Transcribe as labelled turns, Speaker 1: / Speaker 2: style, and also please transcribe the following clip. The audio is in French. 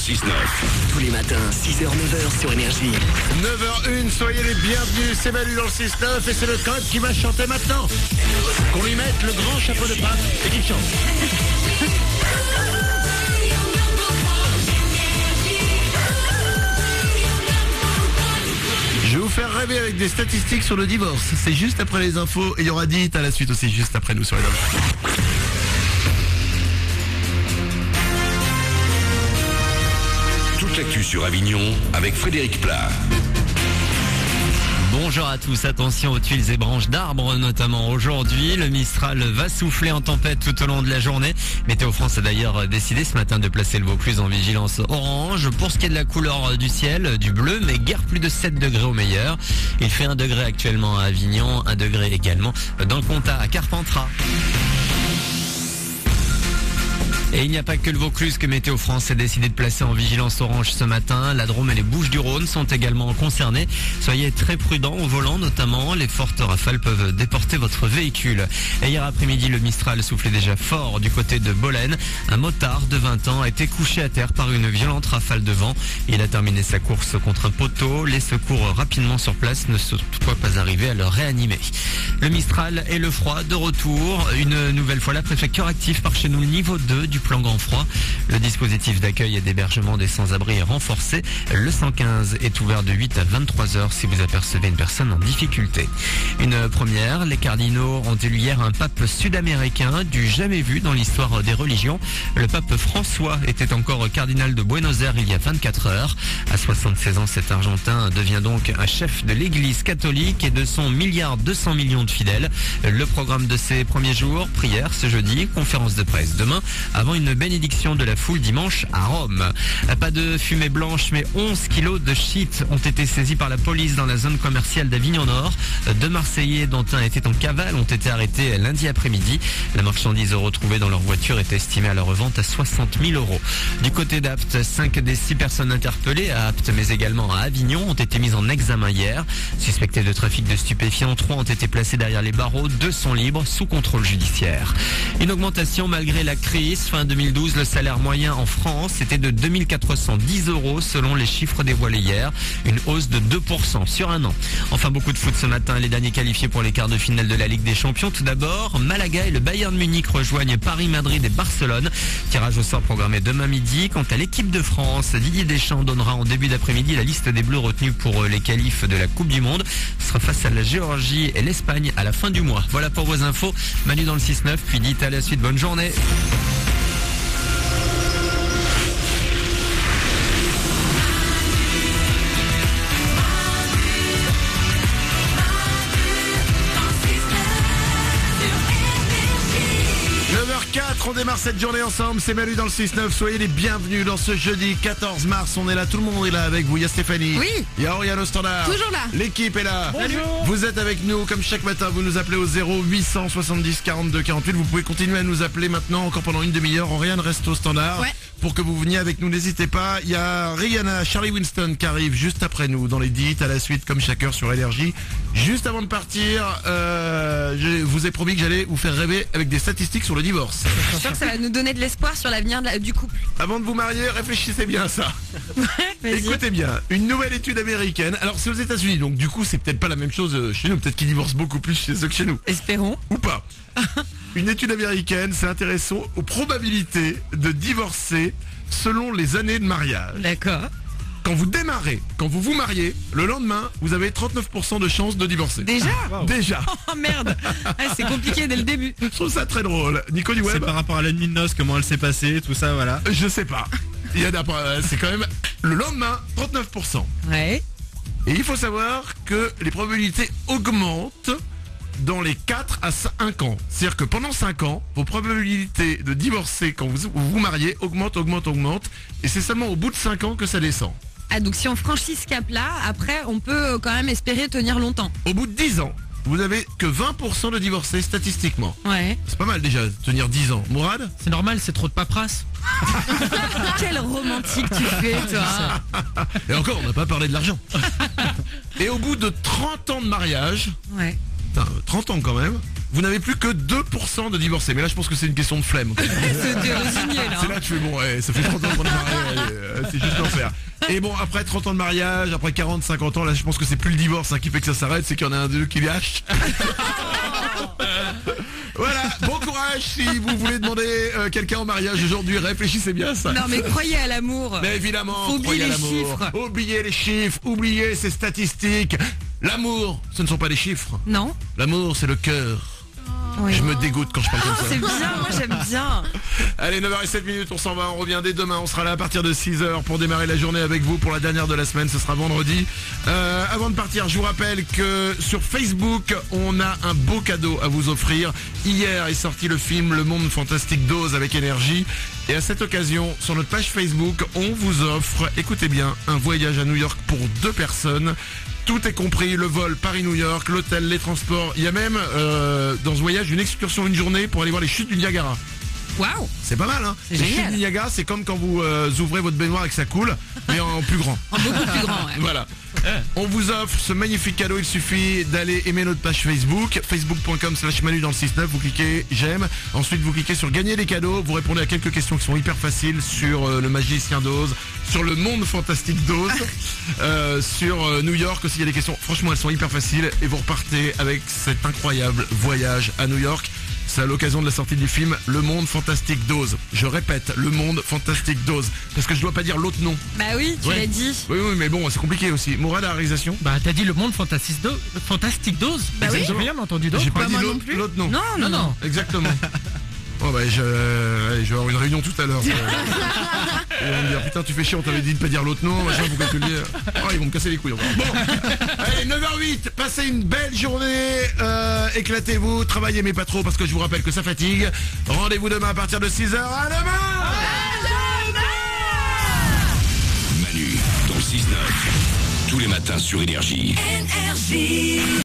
Speaker 1: 6-9.
Speaker 2: Tous les matins, 6h-9h sur Énergie.
Speaker 3: 9h01, soyez les bienvenus, c'est Manu dans le 6-9 et c'est le code qui va chanter maintenant. Qu'on lui mette le grand chapeau de pape et qu'il chante. Je vais vous faire rêver avec des statistiques sur le divorce. C'est juste après les infos et il y aura dit à la suite aussi, juste après nous sur les infos.
Speaker 1: Toute l'actu sur Avignon avec Frédéric Plat.
Speaker 4: Bonjour à tous, attention aux tuiles et branches d'arbres notamment aujourd'hui. Le Mistral va souffler en tempête tout au long de la journée. Météo France a d'ailleurs décidé ce matin de placer le Vaucluse en vigilance orange. Pour ce qui est de la couleur du ciel, du bleu, mais guère plus de 7 degrés au meilleur. Il fait 1 degré actuellement à Avignon, 1 degré également dans le Comtat à Carpentras. Et il n'y a pas que le Vaucluse que Météo France a décidé de placer en vigilance orange ce matin. La Drôme et les Bouches-du-Rhône sont également concernées. Soyez très prudents au volant notamment. Les fortes rafales peuvent déporter votre véhicule. Et hier après-midi, le Mistral soufflait déjà fort du côté de Bolène. Un motard de 20 ans a été couché à terre par une violente rafale de vent. Il a terminé sa course contre un poteau. Les secours rapidement sur place ne sont toutefois pas arrivés à le réanimer. Le Mistral et le froid de retour. Une nouvelle fois, la préfecture active par chez nous le niveau 2 du plan grand froid. Le dispositif d'accueil et d'hébergement des sans-abri est renforcé. Le 115 est ouvert de 8 à 23 heures si vous apercevez une personne en difficulté. Une première, les cardinaux ont élu hier un pape sud-américain du jamais vu dans l'histoire des religions. Le pape François était encore cardinal de Buenos Aires il y a 24 heures. À 76 ans, cet Argentin devient donc un chef de l'église catholique et de son 1,2 milliard de fidèles. Le programme de ces premiers jours, prière ce jeudi, conférence de presse demain, avant une bénédiction de la foule dimanche à Rome. Pas de fumée blanche, mais 11 kilos de shit ont été saisis par la police dans la zone commerciale d'Avignon Nord. 2 Marseillais, dont un était en cavale, ont été arrêtés lundi après-midi. La marchandise retrouvée dans leur voiture est estimée à la revente à 60 000 €. Du côté d'Apt, 5 des 6 personnes interpellées à Apt, mais également à Avignon, ont été mises en examen hier. Suspectés de trafic de stupéfiants, 3 ont été placés derrière les barreaux, 2 sont libres sous contrôle judiciaire. Une augmentation malgré la crise. Fin 2012, le salaire moyen en France était de 2 410 € selon les chiffres dévoilés hier. Une hausse de 2% sur un an. Enfin, beaucoup de foot ce matin. Les derniers qualifiés pour les quarts de finale de la Ligue des Champions. Tout d'abord, Malaga et le Bayern Munich rejoignent Paris, Madrid et Barcelone. Tirage au sort programmé demain midi. Quant à l'équipe de France, Didier Deschamps donnera en début d'après-midi la liste des Bleus retenus pour les qualifs de la Coupe du Monde. Ce sera face à la Géorgie et l'Espagne à la fin du mois. Voilà pour vos infos. Manu dans le 6-9, puis dites à la suite bonne journée.
Speaker 3: On démarre cette journée ensemble, c'est Manu dans le 6-9, soyez les bienvenus dans ce jeudi 14 mars, on est là, tout le monde est là avec vous, il y a Stéphanie,
Speaker 5: oui.
Speaker 3: Il y a Oriane au standard,
Speaker 5: toujours là,
Speaker 3: l'équipe est là.
Speaker 5: Bonjour.
Speaker 3: Vous êtes avec nous comme chaque matin, vous nous appelez au 0870 42 48, vous pouvez continuer à nous appeler maintenant encore pendant une demi-heure, Oriane reste au standard.
Speaker 5: Ouais.
Speaker 3: Pour que vous veniez avec nous, n'hésitez pas, il y a Rihanna, Charlie Winston qui arrive juste après nous dans les 10 à la suite comme chaque heure sur Énergie. Juste avant de partir, je vous ai promis que j'allais vous faire rêver avec des statistiques sur le divorce.
Speaker 5: Je suis sûr que ça va nous donner de l'espoir sur l'avenir du couple.
Speaker 3: Avant de vous marier, réfléchissez bien à ça.
Speaker 5: Vas-y.
Speaker 3: Écoutez bien, une nouvelle étude américaine. Alors c'est aux États-Unis, donc du coup c'est peut-être pas la même chose chez nous. Peut-être qu'ils divorcent beaucoup plus chez eux que chez nous.
Speaker 5: Espérons.
Speaker 3: Ou pas. Une étude américaine s'est intéressée aux probabilités de divorcer selon les années de mariage.
Speaker 5: D'accord.
Speaker 3: Quand vous démarrez, quand vous vous mariez, le lendemain, vous avez 39% de chances de divorcer.
Speaker 5: Déjà
Speaker 3: Déjà.
Speaker 5: Oh merde. C'est compliqué dès le début.
Speaker 3: Je trouve ça très drôle. Nico du
Speaker 6: C'est
Speaker 3: Web.
Speaker 6: par rapport à la nuit de noces, comment elle s'est passée, tout ça, voilà.
Speaker 3: Je sais pas. Il y a c'est quand même le lendemain, 39%.
Speaker 5: Ouais.
Speaker 3: Et il faut savoir que les probabilités augmentent dans les 4 à 5 ans. C'est-à-dire que pendant 5 ans, vos probabilités de divorcer quand vous vous mariez augmentent. Et c'est seulement au bout de 5 ans que ça descend.
Speaker 5: Ah, donc si on franchit ce cap-là, après, on peut quand même espérer tenir longtemps.
Speaker 3: Au bout de 10 ans, vous avez que 20% de divorcés statistiquement.
Speaker 5: Ouais.
Speaker 3: C'est pas mal déjà, tenir 10 ans. Mourad ?
Speaker 6: C'est normal, c'est trop de paperasse.
Speaker 5: Quel romantique tu fais, toi.
Speaker 3: Et encore, on n'a pas parlé de l'argent. Et au bout de 30 ans de mariage,
Speaker 5: Ouais.
Speaker 3: putain, 30 ans quand même, vous n'avez plus que 2% de divorcés. Mais là, je pense que c'est une question de flemme.
Speaker 5: C'est dérésigné là.
Speaker 3: C'est là que tu fais bon, ouais, ça fait 30 ans qu'on est mariés, c'est juste l'enfer. Et bon, après 30 ans de mariage, après 40, 50 ans, là je pense que c'est plus le divorce qui fait que ça s'arrête, c'est qu'il y en a un des deux qui lâche. Voilà, bon courage si vous voulez demander quelqu'un en mariage aujourd'hui, réfléchissez bien à ça.
Speaker 5: Non mais croyez à l'amour.
Speaker 3: Mais évidemment,
Speaker 5: Faut oublier
Speaker 3: croyez à
Speaker 5: les
Speaker 3: l'amour.
Speaker 5: chiffres.
Speaker 3: Oubliez les chiffres, oubliez ces statistiques. L'amour, ce ne sont pas des chiffres.
Speaker 5: Non.
Speaker 3: L'amour, c'est le cœur.
Speaker 5: Oui.
Speaker 3: Je me dégoûte quand je parle comme ça.
Speaker 5: C'est bien, moi j'aime bien.
Speaker 3: Allez, 9h07, on s'en va, on revient dès demain, on sera là à partir de 6h pour démarrer la journée avec vous pour la dernière de la semaine, ce sera vendredi. Avant de partir, je vous rappelle que sur Facebook, on a un beau cadeau à vous offrir. Hier est sorti le film Le Monde Fantastique d'Oz avec Énergie. Et à cette occasion, sur notre page Facebook, on vous offre, écoutez bien, un voyage à New York pour 2 personnes. Tout est compris, le vol Paris-New York, l'hôtel, les transports. Il y a même dans ce voyage une excursion une journée pour aller voir les chutes du Niagara.
Speaker 5: Waouh.
Speaker 3: C'est pas mal, hein.
Speaker 5: C'est
Speaker 3: Les
Speaker 5: génial.
Speaker 3: chutes du Niagara, c'est comme quand vous ouvrez votre baignoire et que ça coule, mais en plus grand.
Speaker 5: En beaucoup plus grand, ouais.
Speaker 3: Voilà. On vous offre ce magnifique cadeau, il suffit d'aller aimer notre page Facebook, facebook.com/Manu dans le 6-9, vous cliquez j'aime, ensuite vous cliquez sur gagner des cadeaux, vous répondez à quelques questions qui sont hyper faciles sur le magicien d'Oz, sur le monde fantastique d'Oz, sur New York aussi il y a des questions, franchement elles sont hyper faciles et vous repartez avec cet incroyable voyage à New York. C'est à l'occasion de la sortie du film Le Monde Fantastique d'Oz. Je répète, Le Monde Fantastique d'Oz. Parce que je dois pas dire l'autre nom.
Speaker 5: Bah oui, tu
Speaker 3: Ouais.
Speaker 5: l'as dit.
Speaker 3: Oui, mais bon, c'est compliqué aussi. Mourad à la réalisation.
Speaker 6: Bah t'as dit le monde fantastique dose.
Speaker 5: Bah oui.
Speaker 6: J'ai rien entendu d'autre.
Speaker 3: J'ai pas
Speaker 5: Bah,
Speaker 3: dit
Speaker 5: moi non
Speaker 3: l'autre
Speaker 5: plus.
Speaker 3: l'autre nom.
Speaker 5: Non.
Speaker 3: Exactement. Oh bah je vais avoir une réunion tout à l'heure. Ils vont me dire putain tu fais chier, on t'avait dit de pas dire l'autre nom, machin, pourquoi tu le dis. Oh ils vont me casser les couilles encore. Bon, allez 9h08, passez une belle journée, éclatez-vous, travaillez mais pas trop parce que je vous rappelle que ça fatigue. Rendez-vous demain à partir de 6h, à demain.
Speaker 1: Manu dans le 6-9. Tous les matins sur Énergie.